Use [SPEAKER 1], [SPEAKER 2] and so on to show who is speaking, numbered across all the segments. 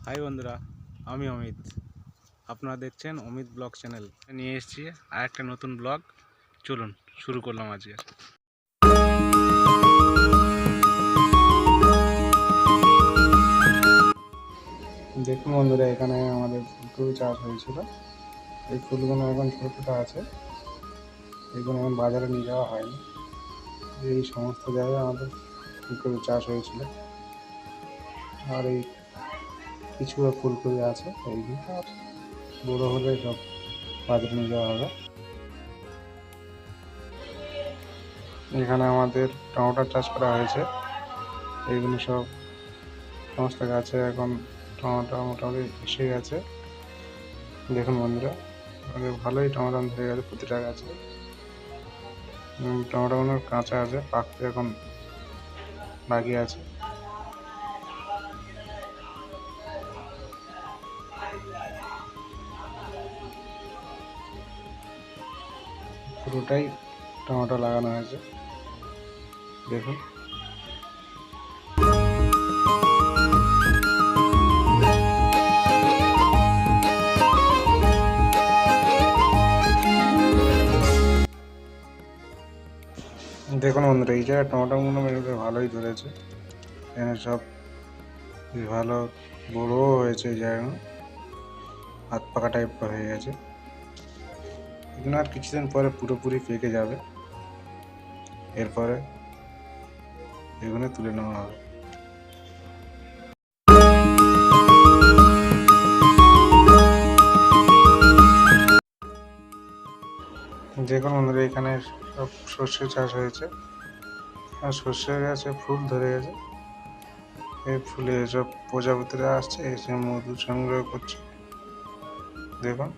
[SPEAKER 1] High বন্ধুরা, আমি অমিত। আপনারা দেখছেন অমিত ব্লগ চ্যানেল। নিয়ে এসেছি আর একটা নতুন ব্লগ। চলুন শুরু করলাম আজকে। দেখুন বন্ধুরা, এখানে আমাদের ফুলকপি চাষ হয়েছিল। এই ফুলগুলো এখন ছোটো ছোটো আছে, এগুলো এখন বাজারে নিয়ে যাওয়া হয়নি। এই সমস্ত জায়গায় আমাদের ফুলকপি চাষ হয়েছিল। আর এই কিছু ফুলকপি আছে, এইগুলো আর বড় হলে সব বাজারে নিয়ে যাওয়া হবে। এখানে আমাদের টমেটো চাষ করা হয়েছে। এইগুলো সব সমস্ত গাছে এখন টমেটো মোটামুটি এসে গেছে। দেখুন বন্ধুরা, আমাদের ভালোই টমেটো ধরে গেছে প্রতিটা গাছে। টমেটোগুলো কাঁচা আছে, পাকতে এখন বাকি আছে। পুরোটাই টমেটো লাগানো হয়েছে, দেখুন। দেখুন বন্ধুরা, এই জায়গায় টমেটোগুলো ভালোই ধরেছে। এখানে সব ভালো বড়ও হয়েছে। এই জায়গা হাত পাকা টাইপটা হয়ে গেছে। এগুলো আর কিছুদিন পরে পুরোপুরি পেকে যাবে। এরপরে এগুলো তুলে নেওয়া হবে। দেখুন বন্ধুরা, এখানে সব সর্ষে চাষ হয়েছে আর সর্ষে গাছে ফুল ধরে গেছে। এই ফুলে সব প্রজাপতিরা আসছে, এসে মধু সংগ্রহ করছে। দেখুন,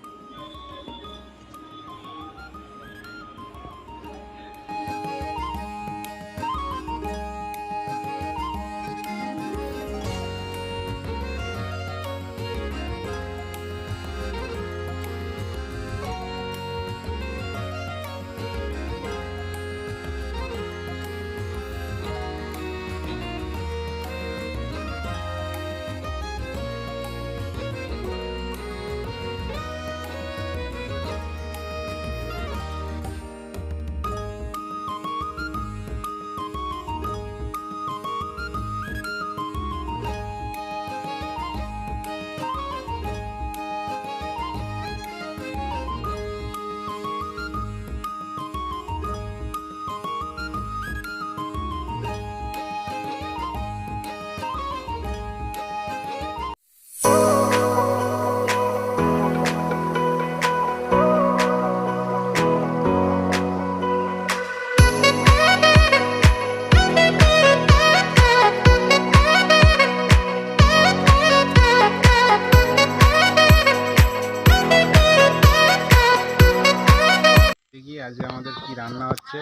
[SPEAKER 1] আজকে আমাদের কি রান্না হচ্ছে।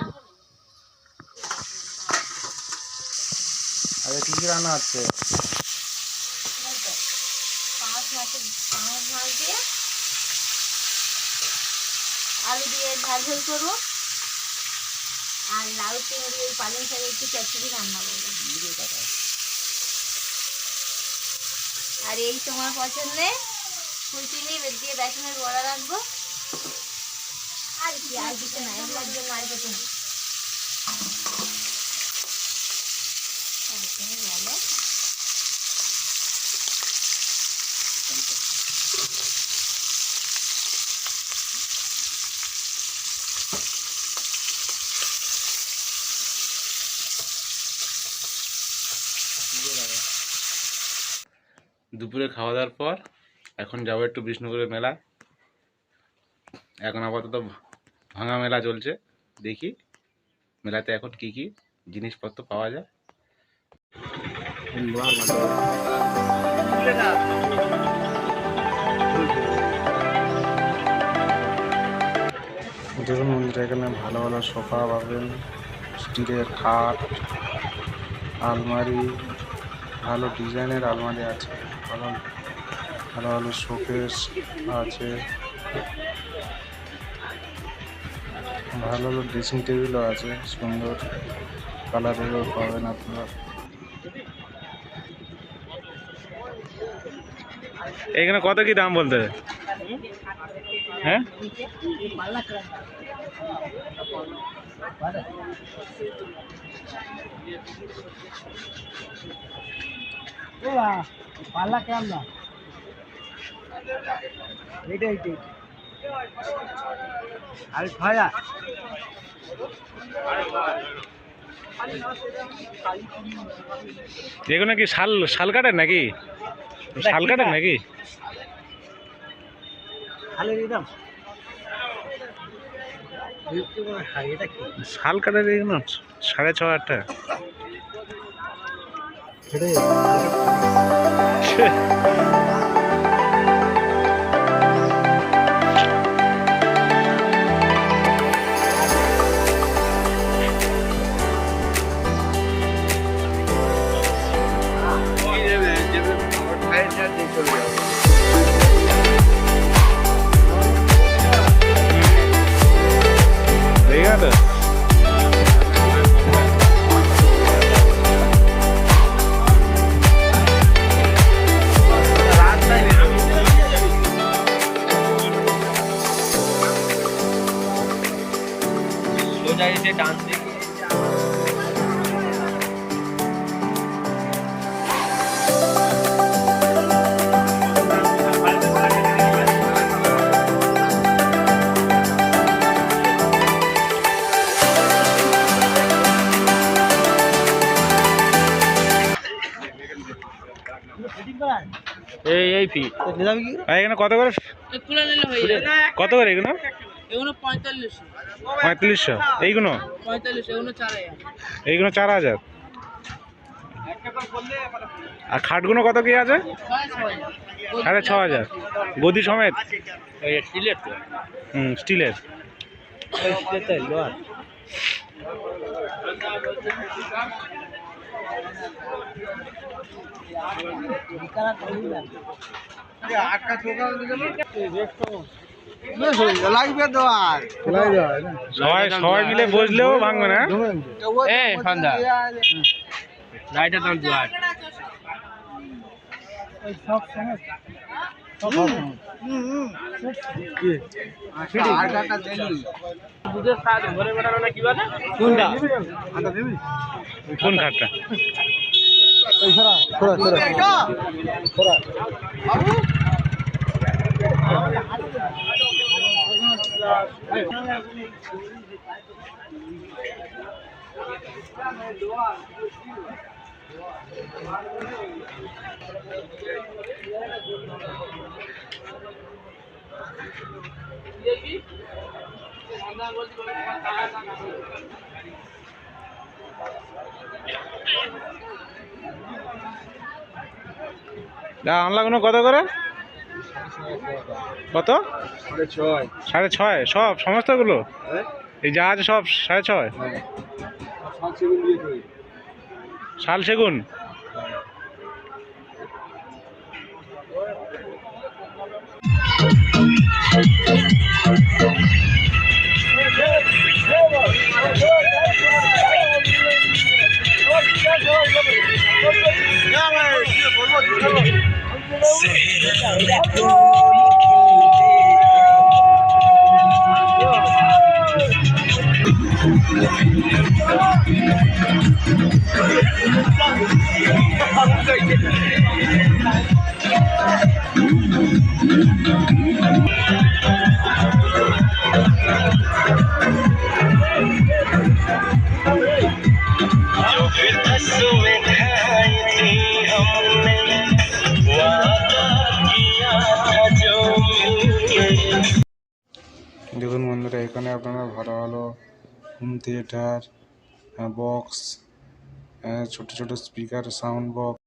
[SPEAKER 1] আজকে কি কি রান্না হচ্ছে?
[SPEAKER 2] আলু দিয়ে ঝাল ঝোল করবো আর লাউ চিংড়ি ওই পালং শাকের একটু চচ্চড়ি রান্না করবো। আর এই তোমার পছন্দে ফুল চিংড়ি দিয়ে বেসনের বড়া রাখবো। আর কি, আর কিছু না, এগুলোর জন্য আর কিছু না। বলো
[SPEAKER 1] দুপুরে খাওয়া দাওয়ার পর এখন যাবো একটু বিষ্ণুপুরের মেলা। এখন আপাতত ভাঙা মেলা চলছে, দেখি মেলাতে এখন কি কি জিনিসপত্র পাওয়া যায়। দেখুন বন্ধুরা, এখানে ভালো ভালো সোফা পাবেন, স্টিলের খাট, আলমারি, ভালো ডিজাইনের আলমারি আছে, ভালো ভালো ভালো শোকেস আছে, ভালো ভালো ড্রেসিং টেবিলও আছে, সুন্দর কালারেরও পাবেন আপনারা। এখানে কত কি দাম বলতে? হ্যাঁ
[SPEAKER 3] পাল্লা কেমন না এইটাই আর ভাইয়া
[SPEAKER 1] এগুলো কি শাল শাল কাটেন নাকি? শাল কাটেন নাকি?
[SPEAKER 3] খালের দাম এটা কি
[SPEAKER 1] শাল কাটের এগুলো 6,500 টাকা। ঠিক আছে
[SPEAKER 3] সোজা এসে ডান দিকে
[SPEAKER 1] এই ফি এখানে কত করে? কত করে এগুলো?
[SPEAKER 4] এগুলো 4500
[SPEAKER 1] 3500 এইগুলো
[SPEAKER 4] 45 এগুলো 4000
[SPEAKER 1] এইগুলো 4000। আর খাটগুলো কত কি আছে? 6,500 গদি সমেত
[SPEAKER 3] স্টিলের তো
[SPEAKER 1] স্টিলের।
[SPEAKER 3] লাগবে তো আর
[SPEAKER 1] সবাই মিলে বসলেও ভাঙবে না।
[SPEAKER 3] এই সন্ধ্যা লাইটার দাম দুয়ার
[SPEAKER 1] কোন খাটটা? আমলাগুলো কত করে? কত? 6,500 সব সমস্তগুলো? এই যা আছে সব 6,500? শাল সেগুন দেখুন বন্ধুরা, এখানে আপনারা ভালো ভালো হোম থিয়েটার, বক্স, ছোট ছোট স্পিকার, সাউন্ড বক্স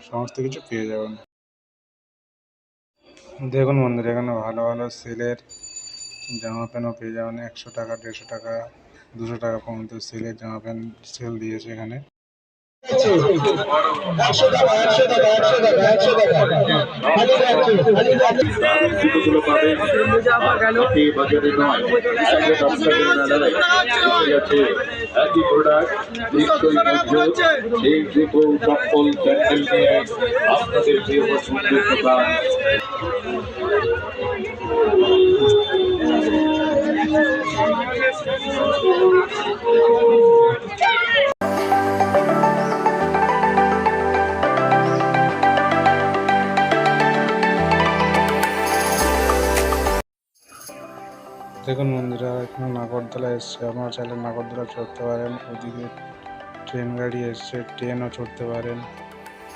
[SPEAKER 1] সমস্ত কিছু পেয়ে যাবেন। দেখুন বন্ধুরা, এখানে ভালো ভালো সেলের জামা প্যান্টও পেয়ে যাবেন। 100 টাকা, 150 টাকা, 200 টাকা পর্যন্ত সেলের জামা প্যান্ট সেল দিয়েছে এখানে।
[SPEAKER 5] জুতোগুলো পাবেন আপনি বাজারে নয় প্রাইভেট আপনাদের মেলায় আছে একই প্রোডাক্ট নিশ্চয়ই মজবুত এই জুতো চপ্পল স্যান্ডেল নিয়ে আপনাদের প্রিয় পছন্দের দোকান
[SPEAKER 1] দেখুন বন্ধুরা, এখানে নাগরদোলা এসছে, আপনারা চাইলে নাগরদোলা চড়তে পারেন। ওদিকে ট্রেন গাড়ি এসছে, ট্রেনও চড়তে পারেন,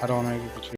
[SPEAKER 1] আরও অনেক কিছু।